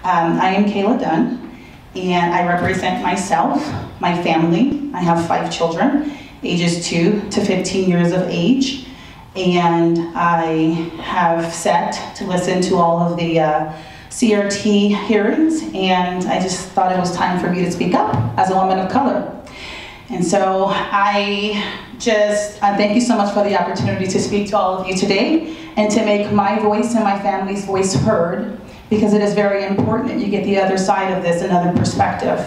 I am Kayla Dunn, and I represent myself, my family. I have 5 children, ages 2 to 15 years of age, and I have sat to listen to all of the CRT hearings, and I just thought it was time for me to speak up as a woman of color. And so I just thank you so much for the opportunity to speak to all of you today and to make my voice and my family's voice heard, because it is very important that you get the other side of this, another perspective.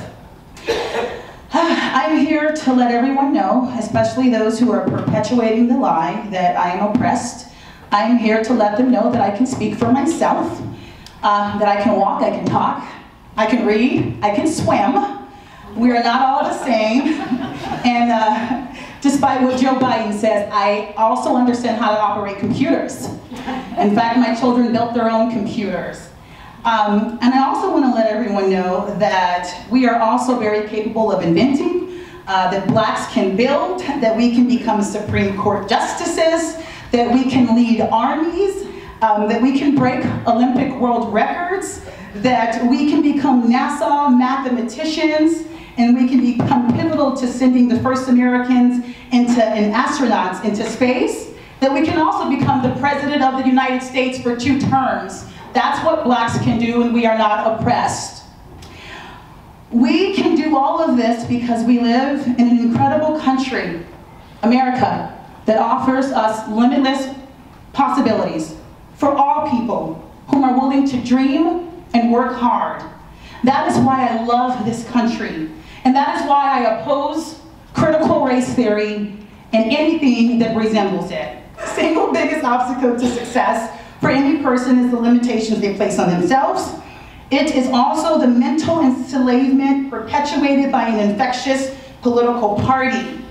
I'm here to let everyone know, especially those who are perpetuating the lie that I am oppressed. I'm here to let them know that I can speak for myself, that I can walk, I can talk, I can read, I can swim. We are not all the same. And despite what Joe Biden says, I also understand how to operate computers. In fact, my children built their own computers. And I also want to let everyone know that we are also very capable of inventing, that blacks can build, that we can become Supreme Court justices, that we can lead armies, that we can break Olympic world records, that we can become NASA mathematicians, and we can become pivotal to sending the first Americans and astronauts into space, that we can also become the President of the United States for 2 terms. That's what blacks can do, and we are not oppressed. We can do all of this because we live in an incredible country, America, that offers us limitless possibilities for all people whom are willing to dream and work hard. That is why I love this country, and that is why I oppose critical race theory and anything that resembles it. The single biggest obstacle to success for any person is the limitations they place on themselves. It is also the mental enslavement perpetuated by an infectious political party.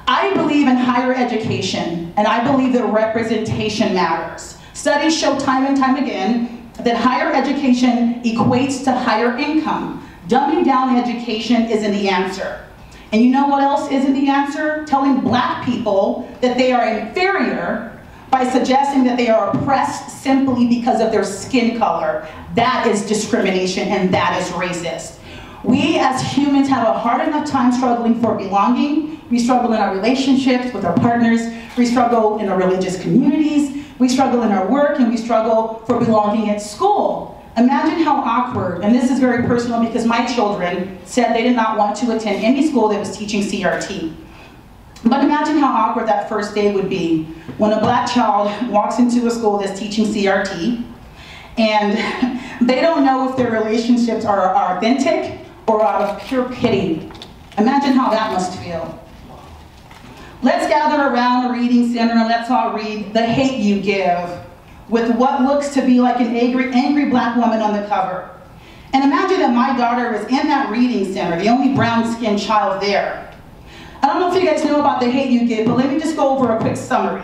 I believe in higher education, and I believe that representation matters. Studies show time and time again that higher education equates to higher income. Dumbing down education isn't the answer. And you know what else isn't the answer? Telling black people that they are inferior by suggesting that they are oppressed simply because of their skin color. That is discrimination, and that is racist. We as humans have a hard enough time struggling for belonging. We struggle in our relationships with our partners. We struggle in our religious communities. We struggle in our work, and we struggle for belonging at school. Imagine how awkward, and this is very personal because my children said they did not want to attend any school that was teaching CRT. But imagine how awkward that first day would be when a black child walks into a school that's teaching CRT, and they don't know if their relationships are authentic or out of pure pity. Imagine how that must feel. Let's gather around a reading center and let's all read The Hate You Give, with what looks to be like an angry black woman on the cover. And imagine that my daughter was in that reading center, the only brown-skinned child there. I don't know if you guys know about The Hate You Give, but let me just go over a quick summary.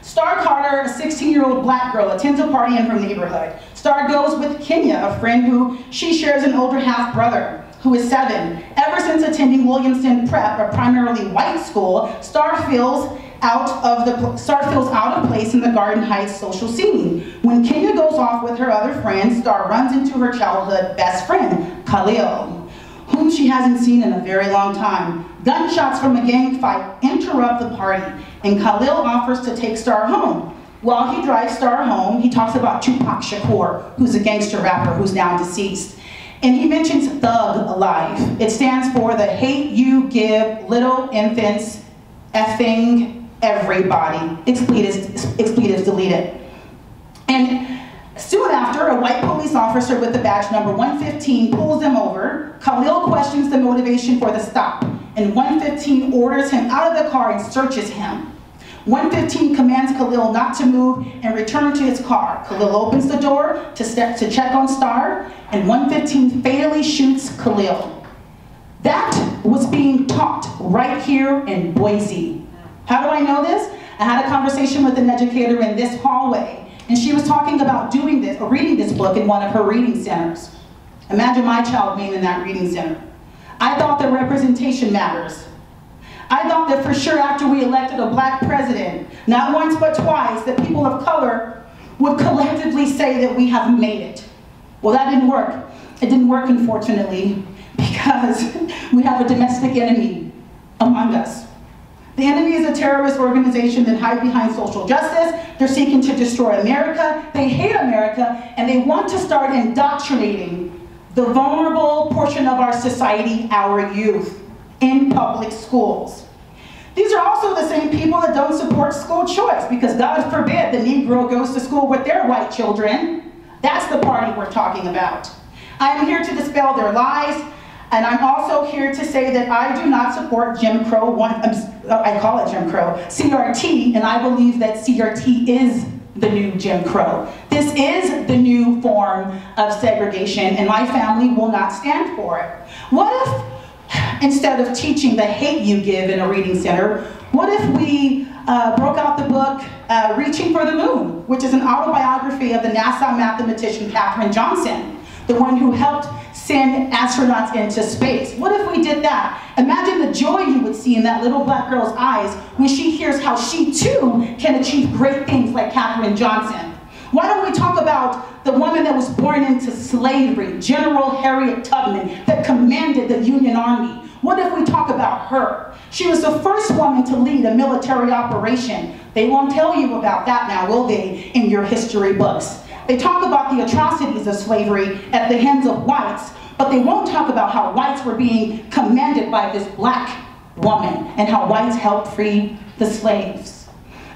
Star Carter, a 16-year-old black girl, attends a party in her neighborhood. Star goes with Kenya, a friend who she shares an older half-brother, who is 7. Ever since attending Williamson Prep, a primarily white school, Star feels out of place in the Garden Heights social scene. When Kenya goes off with her other friends, Star runs into her childhood best friend, Khalil, whom she hasn't seen in a very long time. Gunshots from a gang fight interrupt the party, and Khalil offers to take Star home. While he drives Star home, he talks about Tupac Shakur, who's a gangster rapper who's now deceased. And he mentions Thug Alive. It stands for The Hate You Give Little Infants Effing Everybody. Expletives deleted. And soon after, a white police officer with the badge number 115 pulls them over. Khalil questions the motivation for the stop, and 115 orders him out of the car and searches him. 115 commands Khalil not to move and return to his car. Khalil opens the door to check on Star, and 115 fatally shoots Khalil. That was being taught right here in Boise. How do I know this? I had a conversation with an educator in this hallway, and she was talking about doing this, or reading this book in one of her reading centers. Imagine my child being in that reading center. I thought that representation matters. I thought that for sure after we elected a black president, not once but twice, that people of color would collectively say that we have made it. Well, that didn't work. It didn't work, unfortunately, because we have a domestic enemy among us. The enemy is a terrorist organization that hides behind social justice. They're seeking to destroy America. They hate America, and they want to start indoctrinating the vulnerable portion of our society, our youth, in public schools. These are also the same people that don't support school choice, because God forbid the Negro goes to school with their white children. That's the party we're talking about. I am here to dispel their lies, and I'm also here to say that I do not support Jim Crow, I call it Jim Crow, CRT, and I believe that CRT is the new Jim Crow. This is the new form of segregation, and my family will not stand for it. What if, instead of teaching the hate you give in a reading center, what if we broke out the book, Reaching for the Moon, which is an autobiography of the NASA mathematician Katherine Johnson, the one who helped send astronauts into space? What if we did that? Imagine the joy you would see in that little black girl's eyes when she hears how she too can achieve great things like Katherine Johnson. Why don't we talk about the woman that was born into slavery, General Harriet Tubman, that commanded the Union Army? What if we talk about her? She was the first woman to lead a military operation. They won't tell you about that now, will they, in your history books? They talk about the atrocities of slavery at the hands of whites, but they won't talk about how whites were being commanded by this black woman and how whites helped free the slaves.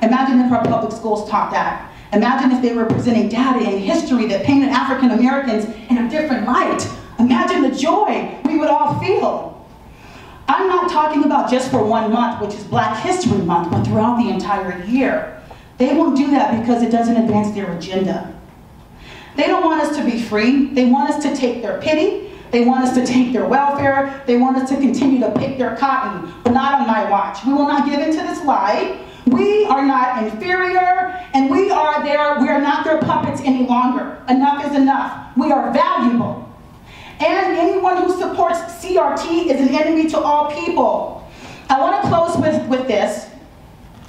Imagine if our public schools taught that. Imagine if they were presenting data in history that painted African Americans in a different light. Imagine the joy we would all feel. I'm not talking about just for 1 month, which is Black History Month, but throughout the entire year. They won't do that because it doesn't advance their agenda. They don't want us to be free. They want us to take their pity. They want us to take their welfare. They want us to continue to pick their cotton, but not on my watch. We will not give in to this lie. We are not inferior, and we are not their puppets any longer. Enough is enough. We are valuable. And anyone who supports CRT is an enemy to all people. I want to close with this.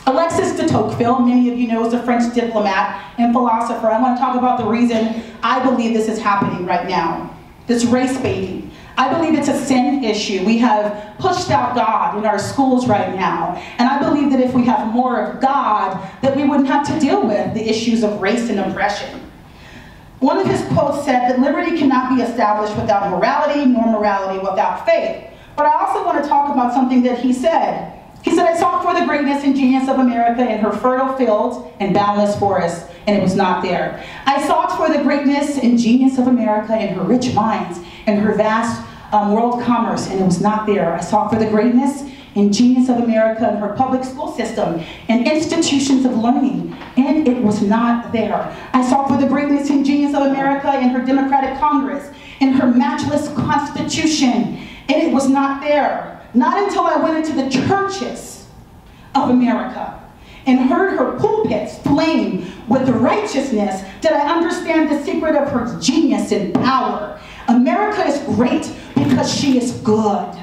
Alexis de Tocqueville, many of you know, is a French diplomat and philosopher. I want to talk about the reason I believe this is happening right now. This race baiting. I believe it's a sin issue. We have pushed out God in our schools right now. And I believe that if we have more of God, that we wouldn't have to deal with the issues of race and oppression. One of his quotes said that liberty cannot be established without morality, nor morality without faith. But I also want to talk about something that he said. He said, I sought for the greatness and genius of America in her fertile fields and boundless forests, and it was not there. I sought for the greatness and genius of America in her rich mines and her vast world commerce, and it was not there. I sought for the greatness and genius of America in her public school system and institutions of learning, and it was not there. I sought for the greatness and genius of America in her Democratic Congress, in her matchless Constitution, and it was not there. Not until I went into the churches of America and heard her pulpits flame with righteousness did I understand the secret of her genius and power. America is great because she is good.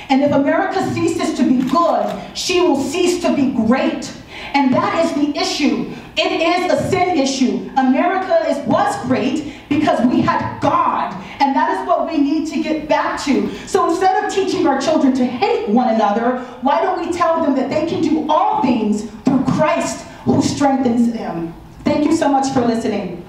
And if America ceases to be good, she will cease to be great. And that is the issue. It is a sin issue. America was great because we had God. And that is what we need to get back to. So instead of teaching our children to hate one another, why don't we tell them that they can do all things through Christ who strengthens them? Thank you so much for listening.